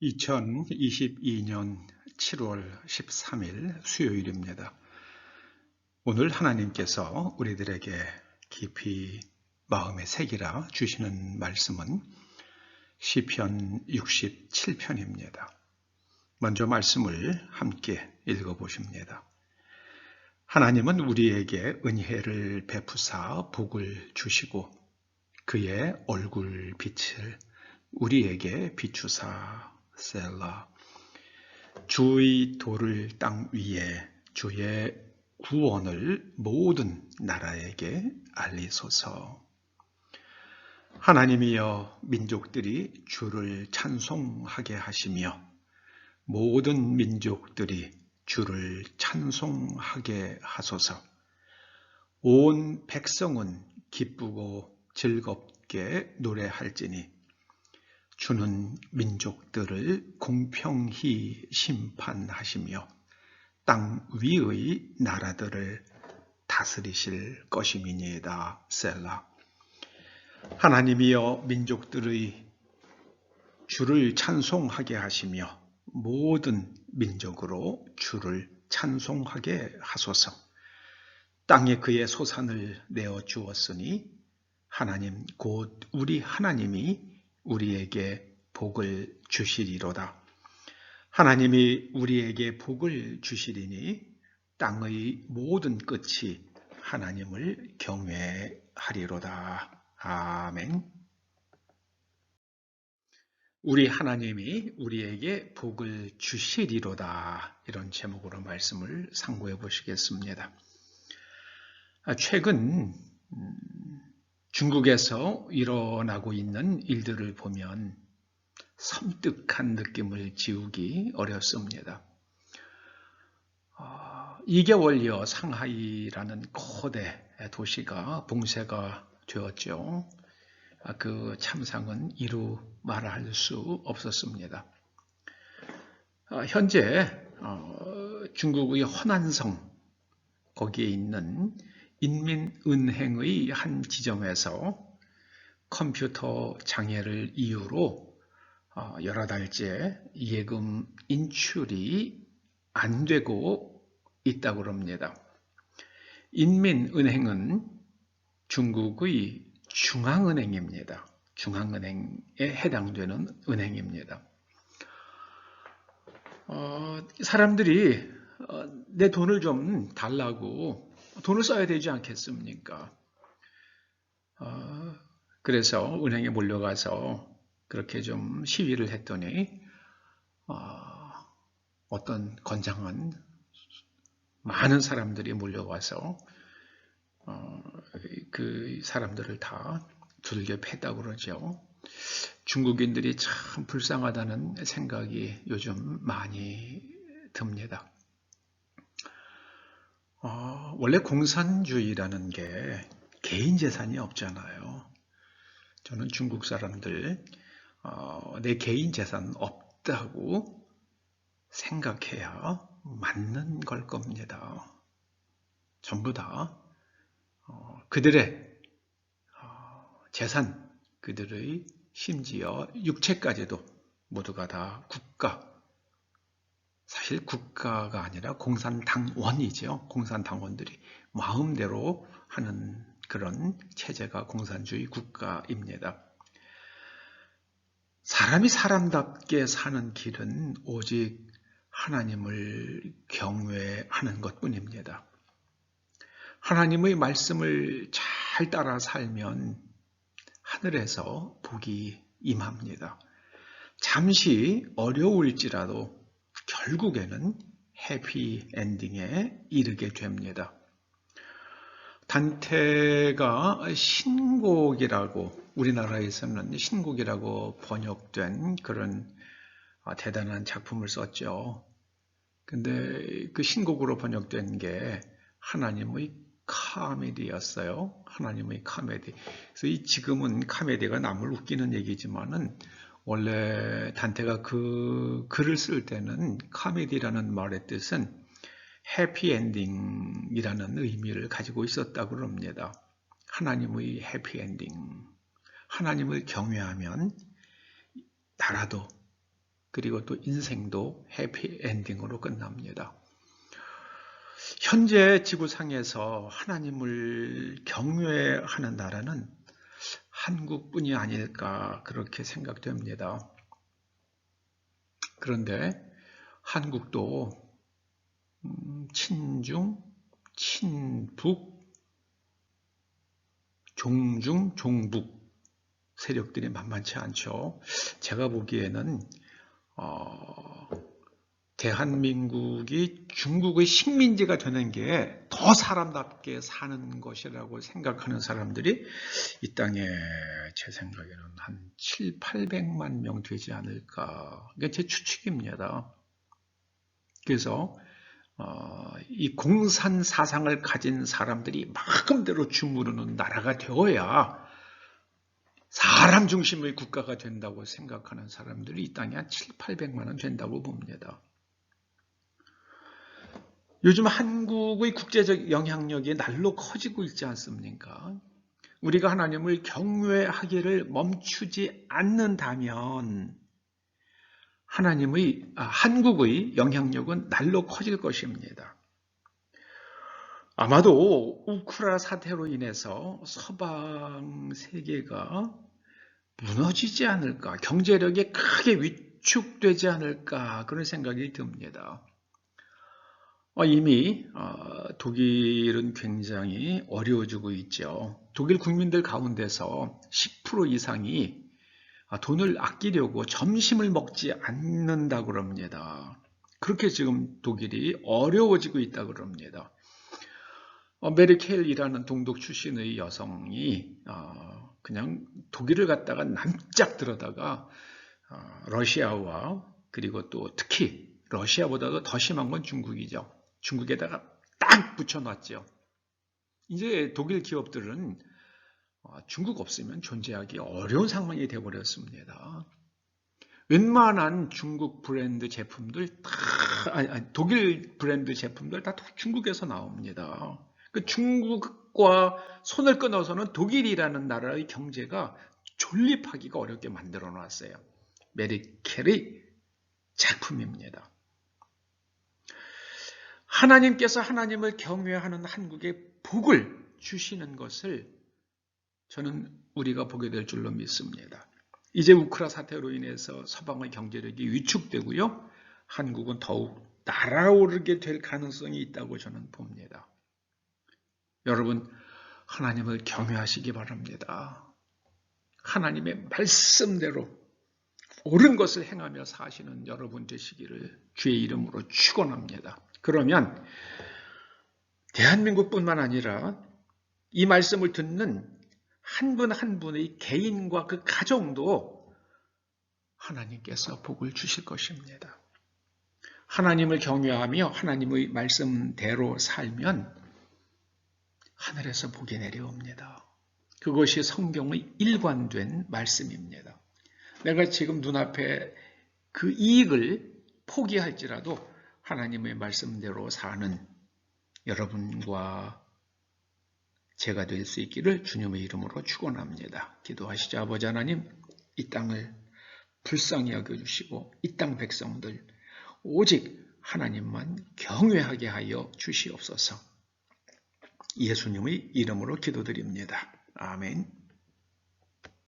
2022년 7월 13일 수요일입니다. 오늘 하나님께서 우리들에게 깊이 마음에 새기라 주시는 말씀은 시편 67편입니다. 먼저 말씀을 함께 읽어보십니다. 하나님은 우리에게 은혜를 베푸사 복을 주시고 그의 얼굴 빛을 우리에게 비추사 셀라. 주의 도를 땅 위에 주의 구원을 모든 나라에게 알리소서. 하나님이여 민족들이 주를 찬송하게 하시며 모든 민족들이 주를 찬송하게 하소서. 온 백성은 기쁘고 즐겁게 노래할지니 주는 민족들을 공평히 심판하시며 땅 위의 나라들을 다스리실 것임이니이다. 셀라. 하나님이여 민족들의 주를 찬송하게 하시며 모든 민족으로 주를 찬송하게 하소서. 땅에 그의 소산을 내어 주었으니 하나님 곧 우리 하나님이 우리에게 복을 주시리로다. 하나님이 우리에게 복을 주시리니 땅의 모든 끝이 하나님을 경외하리로다. 아멘. 우리 하나님이 우리에게 복을 주시리로다. 이런 제목으로 말씀을 상고해 보시겠습니다. 최근 중국에서 일어나고 있는 일들을 보면 섬뜩한 느낌을 지우기 어렵습니다. 2개월여 상하이라는 거대 도시가 봉쇄가 되었죠. 그 참상은 이루 말할 수 없었습니다. 현재 중국의 허난성 거기에 있는 인민은행의 한 지점에서 컴퓨터 장애를 이유로 여러 달째 예금 인출이 안 되고 있다고 합니다. 인민은행은 중국의 중앙은행입니다. 중앙은행에 해당되는 은행입니다. 사람들이 내 돈을 좀 달라고 돈을 써야 되지 않겠습니까? 그래서 은행에 몰려가서 그렇게 좀 시위를 했더니 어떤 건장한 많은 사람들이 몰려와서 그 사람들을 다 두들겨 팼다고 그러죠. 중국인들이 참 불쌍하다는 생각이 요즘 많이 듭니다. 원래 공산주의라는 게 개인 재산이 없잖아요. 저는 중국 사람들 내 개인 재산 없다고 생각해야 맞는 걸 겁니다. 전부 다 그들의 재산, 그들의 심지어 육체까지도 모두가 다 국가, 사실 국가가 아니라 공산당원이죠. 공산당원들이 마음대로 하는 그런 체제가 공산주의 국가입니다. 사람이 사람답게 사는 길은 오직 하나님을 경외하는 것뿐입니다. 하나님의 말씀을 잘 따라 살면 하늘에서 복이 임합니다. 잠시 어려울지라도 결국에는 해피엔딩에 이르게 됩니다. 단테가 신곡이라고, 우리나라에서는 신곡이라고 번역된 그런 대단한 작품을 썼죠. 근데 그 신곡으로 번역된 게 하나님의 카메디였어요. 하나님의 카메디. 그래서 지금은 카메디가 남을 웃기는 얘기지만은 원래 단테가 그 글을 쓸 때는 카메디라는 말의 뜻은 해피엔딩이라는 의미를 가지고 있었다고 합니다. 하나님의 해피엔딩. 하나님을 경외하면 나라도 그리고 또 인생도 해피엔딩으로 끝납니다. 현재 지구상에서 하나님을 경외하는 나라는 한국뿐이 아닐까 그렇게 생각됩니다. 그런데 한국도 친중, 친북, 종중, 종북 세력들이 만만치 않죠. 제가 보기에는 대한민국이 중국의 식민지가 되는 게 더 사람답게 사는 것이라고 생각하는 사람들이 이 땅에 제 생각에는 한 7, 800만 명 되지 않을까. 이게 제 추측입니다. 그래서 이 공산 사상을 가진 사람들이 마음대로 주무르는 나라가 되어야 사람 중심의 국가가 된다고 생각하는 사람들이 이 땅에 한 7, 800만은 된다고 봅니다. 요즘 한국의 국제적 영향력이 날로 커지고 있지 않습니까? 우리가 하나님을 경외하기를 멈추지 않는다면 한국의 영향력은 날로 커질 것입니다. 아마도 우크라 사태로 인해서 서방 세계가 무너지지 않을까, 경제력이 크게 위축되지 않을까 그런 생각이 듭니다. 이미 독일은 굉장히 어려워지고 있죠. 독일 국민들 가운데서 10% 이상이 돈을 아끼려고 점심을 먹지 않는다고 그럽니다. 그렇게 지금 독일이 어려워지고 있다고 그럽니다. 메르켈이라는 동독 출신의 여성이 그냥 독일을 갖다가 납작 들어다가 러시아와 그리고 또 특히 러시아보다도 더 심한 건 중국이죠. 중국에다가 딱 붙여놨죠. 이제 독일 기업들은 중국 없으면 존재하기 어려운 상황이 되어버렸습니다. 웬만한 중국 브랜드 제품들 독일 브랜드 제품들 다 중국에서 나옵니다. 그 중국과 손을 끊어서는 독일이라는 나라의 경제가 존립하기가 어렵게 만들어 놨어요. 메르켈의 작품입니다. 하나님께서 하나님을 경외하는 한국에 복을 주시는 것을 저는 우리가 보게 될 줄로 믿습니다. 이제 우크라 사태로 인해서 서방의 경제력이 위축되고요. 한국은 더욱 날아오르게 될 가능성이 있다고 저는 봅니다. 여러분, 하나님을 경외하시기 바랍니다. 하나님의 말씀대로 옳은 것을 행하며 사시는 여러분 되시기를 주의 이름으로 축원합니다. 그러면 대한민국뿐만 아니라 이 말씀을 듣는 한 분 한 분의 개인과 그 가정도 하나님께서 복을 주실 것입니다. 하나님을 경외하며 하나님의 말씀대로 살면 하늘에서 복이 내려옵니다. 그것이 성경의 일관된 말씀입니다. 내가 지금 눈앞에 그 이익을 포기할지라도 하나님의 말씀대로 사는 여러분과 제가 될 수 있기를 주님의 이름으로 축원합니다. 기도하시죠. 아버지 하나님, 이 땅을 불쌍히 여겨주시고 이 땅 백성들 오직 하나님만 경외하게 하여 주시옵소서. 예수님의 이름으로 기도드립니다. 아멘.